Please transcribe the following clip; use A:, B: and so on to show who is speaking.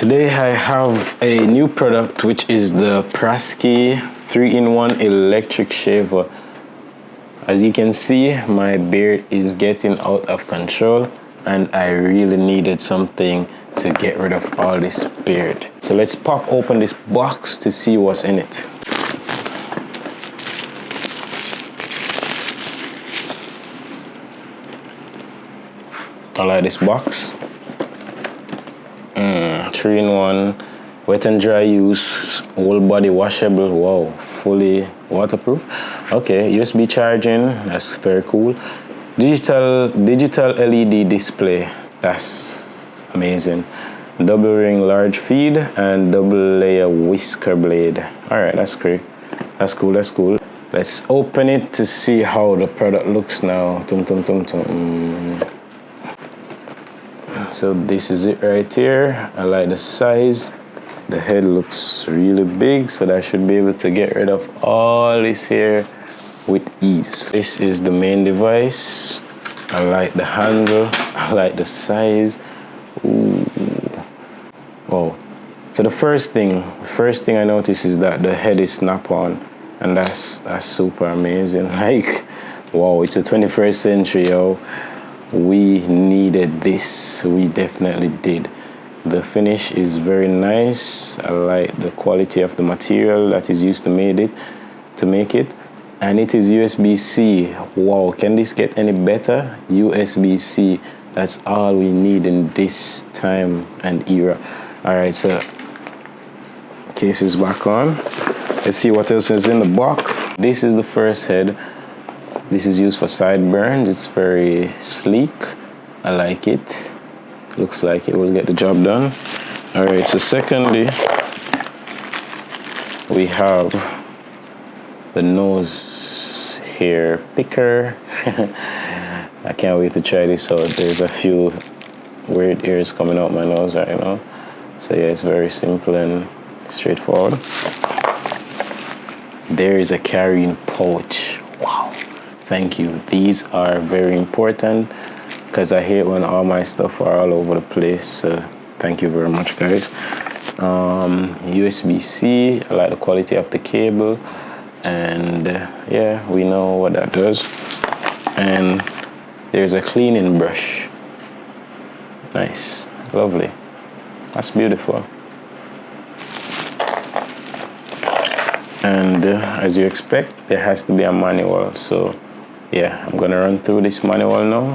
A: Today I have a new product, which is the Prasky 3-in-1 electric shaver. As you can see, my beard is getting out of control and I really needed something to get rid of all this beard. So let's pop open this box to see what's in it. I like this box. 3-in-1, wet and dry use, whole body washable. Wow, fully waterproof. Okay, USB charging, that's very cool. Digital LED display, that's amazing. Double ring large feed and double layer whisker blade. All right, that's great. That's cool, that's cool. Let's open it to see how the product looks now. Tum tum tum tum. So this is it right here. I like the size. The head looks really big, so that should be able to get rid of all this hair with ease. This is the main device. I like the handle. I like the size. Ooh. Oh. So the first thing I noticed is that the head is snap-on, and that's super amazing. Like, wow, it's the 21st century, yo. We needed this. We definitely did. The finish is very nice. I like the quality of the material that is used to make it. And it is USB-C. Wow, can this get any better? USB-C. That's all we need in this time and era. All right, so case is back on. Let's see what else is in the box. This is the first head. This is used for sideburns. It's very sleek. I like it. Looks like it will get the job done. All right, so secondly, we have the nose hair picker. I can't wait to try this out. There's a few weird ears coming out my nose right now. So yeah, it's very simple and straightforward. There is a carrying pouch. Wow. Thank you. These are very important because I hate when all my stuff are all over the place. So thank you very much, guys. USB-C. I like the quality of the cable, and yeah, we know what that does. And there's a cleaning brush. Nice, lovely. That's beautiful. And as you expect, there has to be a manual. So yeah, I'm gonna run through this manual now